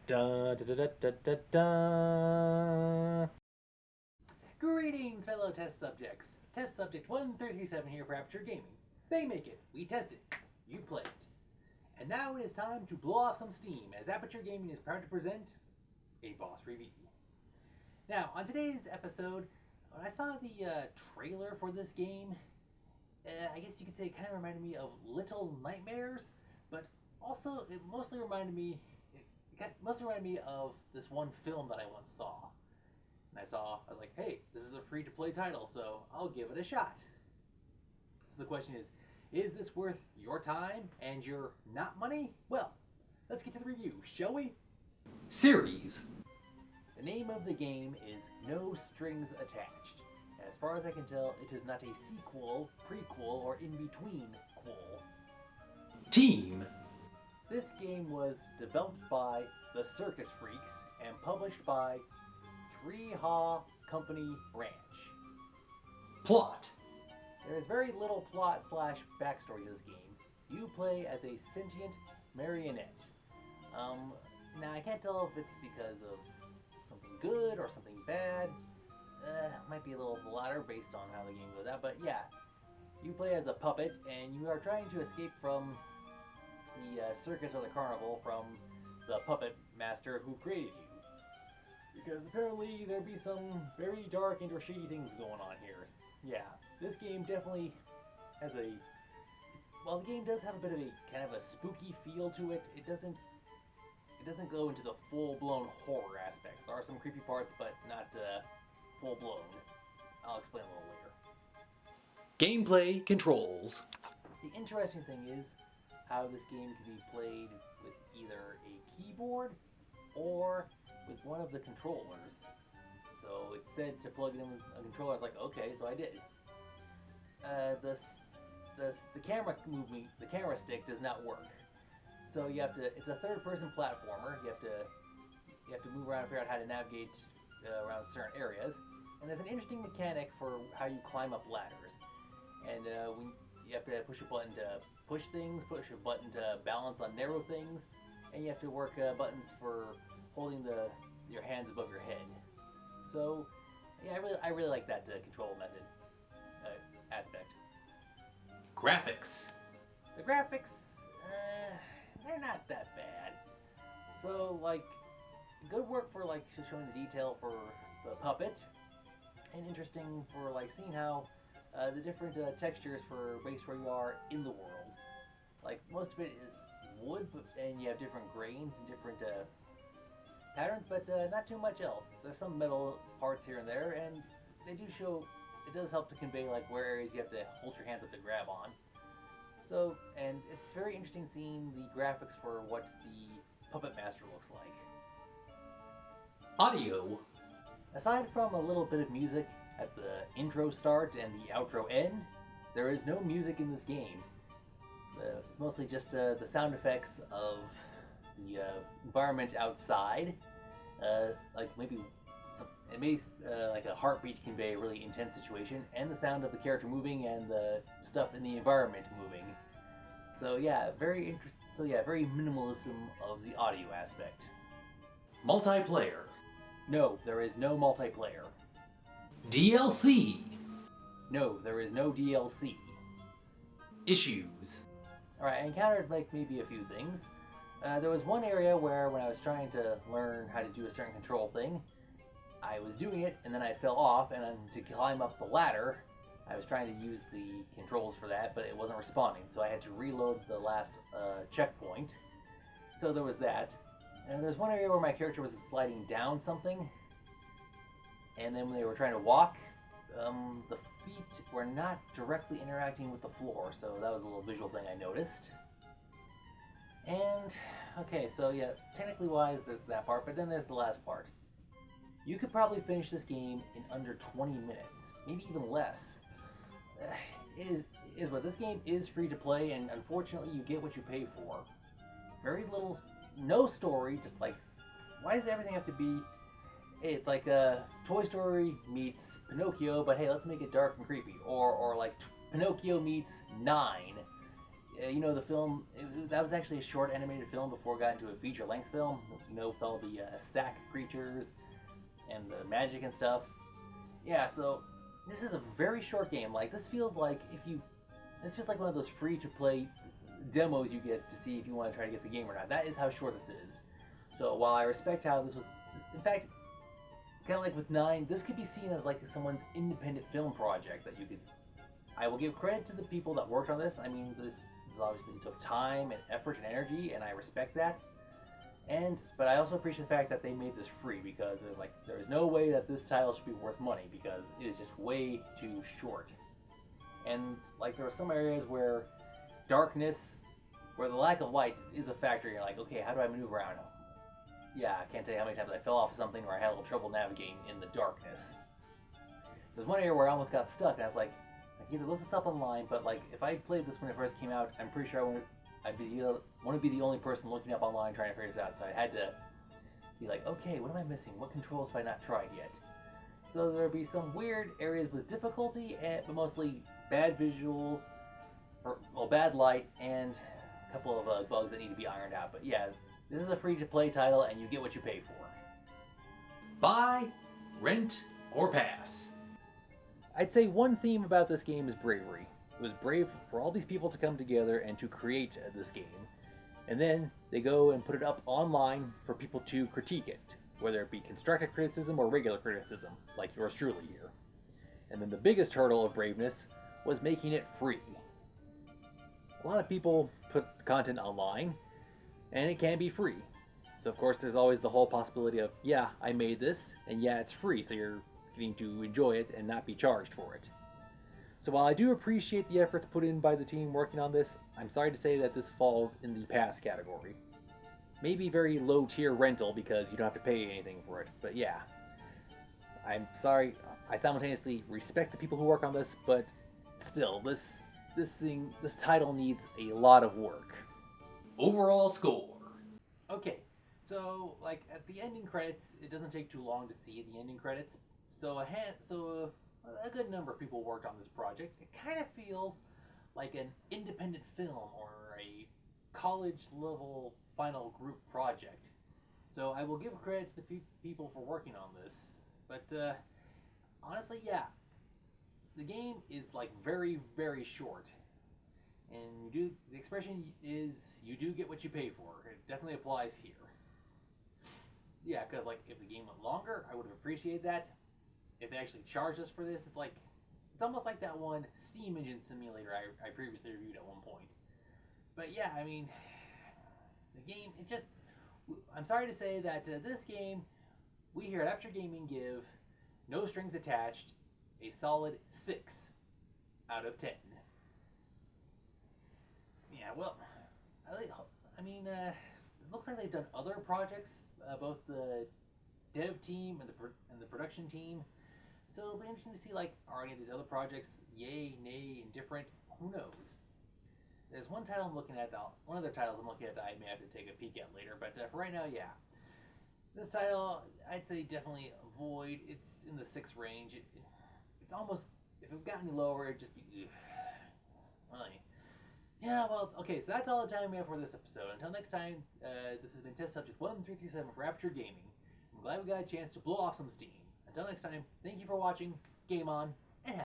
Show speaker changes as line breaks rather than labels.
Da, da, da, da, da, da, da.
Greetings, fellow test subjects. Test subject 1337 here for Aperture Gaming. They make it, we test it, you play it. And now it is time to blow off some steam as Aperture Gaming is proud to present a B.O.S. review. Now, on today's episode, when I saw the trailer for this game, I guess you could say it kind of reminded me of Little Nightmares, but also it mostly reminded me of this one film that I once saw. And I was like, hey, this is a free-to-play title, so I'll give it a shot. So the question is this worth your time and your not money? Well, let's get to the review, shall we?
Series.
The name of the game is No Strings Attached. And as far as I can tell, it is not a sequel, prequel, or in-between quel.
Team.
This game was developed by the Circus Freaks and published by 3Ha Company Ranch.
Plot.
There is very little plot / backstory to this game. You play as a sentient marionette. Now I can't tell if it's because of something good or something bad. Might be a little of the latter based on how the game goes out, but yeah. You play as a puppet and you are trying to escape from the circus or the carnival from the puppet master who created you. Because apparently there be some very dark and or shady things going on here. Yeah, this game definitely has while the game does have a bit of a kind of a spooky feel to it, it doesn't go into the full-blown horror aspects. There are some creepy parts, but not full-blown. I'll explain a little later.
Gameplay controls.
The interesting thing is how this game can be played with either a keyboard or with one of the controllers. So it said to plug it in with a controller. I was like, okay, so I did. The camera stick does not work. So you have to. It's a third-person platformer. You have to move around and figure out how to navigate around certain areas. And there's an interesting mechanic for how you climb up ladders. And when you have to push a button to push things, push a button to balance on narrow things, and you have to work buttons for holding your hands above your head. So, yeah, I really like that control method aspect.
Graphics.
The graphics, they're not that bad. So, like, good work for like showing the detail for the puppet, and interesting for like seeing how the different textures for based where you are in the world. Like most of it is wood, and you have different grains and different patterns, but not too much else. There's some metal parts here and there, and they do show. It does help to convey like where areas you have to hold your hands up to grab on. So, and it's very interesting seeing the graphics for what the Puppet Master looks like.
Audio.
Aside from a little bit of music at the intro start and the outro end, there is no music in this game. It's mostly just the sound effects of the environment outside, like maybe like a heartbeat to convey a really intense situation, and the sound of the character moving and the stuff in the environment moving. So yeah, very minimalism of the audio aspect.
Multiplayer.
No, there is no multiplayer.
DLC.
No, there is no DLC.
Issues.
Alright, I encountered like maybe a few things. There was one area where when I was trying to learn how to do a certain control thing, I was doing it and then I fell off, and then to climb up the ladder, I was trying to use the controls for that, but it wasn't responding, so I had to reload the last checkpoint. So there was that. And there's one area where my character was sliding down something, and then when they were trying to walk, the feet were not directly interacting with the floor, so that was a little visual thing I noticed. And, okay, so yeah, technically wise, there's that part, but then there's the last part. You could probably finish this game in under 20 minutes, maybe even less. It is what this game is free to play, and unfortunately you get what you pay for. Very little, no story, just like, why does everything have to be, hey, it's like Toy Story meets Pinocchio, but hey, let's make it dark and creepy. Or like Pinocchio meets Nine. You know, the film, that was actually a short animated film before it got into a feature length film, you know, with all the sack creatures and the magic and stuff. Yeah, so this is a very short game. Like, this feels like this feels like one of those free to play demos you get to see if you want to try to get the game or not. That is how short this is. So while I respect how this was, in fact, kind of like with 9, this could be seen as like someone's independent film project that you could. I will give credit to the people that worked on this. I mean, this obviously took time and effort and energy, and I respect that. But I also appreciate the fact that they made this free because there's no way that this title should be worth money because it is just way too short. And like there are some areas where darkness, where the lack of light is a factor. You're like, okay, how do I maneuver around? Yeah, I can't tell you how many times I fell off of something or I had a little trouble navigating in the darkness. There's one area where I almost got stuck, and I was like, I can either look this up online, but like if I played this when it first came out, I'm pretty sure I'd want to be the only person looking up online trying to figure this out. So I had to be like, okay, what am I missing? What controls have I not tried yet? So there'll be some weird areas with difficulty, but mostly bad visuals, bad light, and a couple of bugs that need to be ironed out. But yeah, this is a free-to-play title, and you get what you pay for.
Buy, rent, or pass.
I'd say one theme about this game is bravery. It was brave for all these people to come together and to create this game. And then they go and put it up online for people to critique it, whether it be constructive criticism or regular criticism, like yours truly here. And then the biggest hurdle of braveness was making it free. A lot of people put content online, and it can be free. So of course there's always the whole possibility of, yeah, I made this, and yeah, it's free, so you're getting to enjoy it and not be charged for it. So while I do appreciate the efforts put in by the team working on this, I'm sorry to say that this falls in the pass category. Maybe very low tier rental because you don't have to pay anything for it, but yeah. I'm sorry, I simultaneously respect the people who work on this, but still, this title needs a lot of work.
Overall score.
Okay, so like at the ending credits, it doesn't take too long to see the ending credits. So a good number of people worked on this project. It kind of feels like an independent film or a college level final group project. So I will give credit to the people for working on this. But honestly, yeah, the game is like very, very short. And the expression is you do get what you pay for. It definitely applies here. Yeah, because like if the game went longer, I would have appreciated that. If they actually charged us for this, it's almost like that one Steam Engine Simulator I previously reviewed at one point. But yeah, I mean, the game, I'm sorry to say that this game, we here at Aperture Gaming give no strings attached a solid 6 out of 10. Yeah, well, I mean, it looks like they've done other projects, both the dev team and the production team. So it'll be interesting to see, like, are any of these other projects yay, nay, indifferent? Who knows? There's one title I'm looking at, one other titles I'm looking at that I may have to take a peek at later, but for right now, yeah. This title, I'd say definitely avoid. It's in the 6 range. It's almost, if it got any lower, it'd just be, well, yeah, well, okay, so that's all the time we have for this episode. Until next time, this has been Test Subject 1337 for Aperture Gaming. I'm glad we got a chance to blow off some steam. Until next time, thank you for watching, game on, and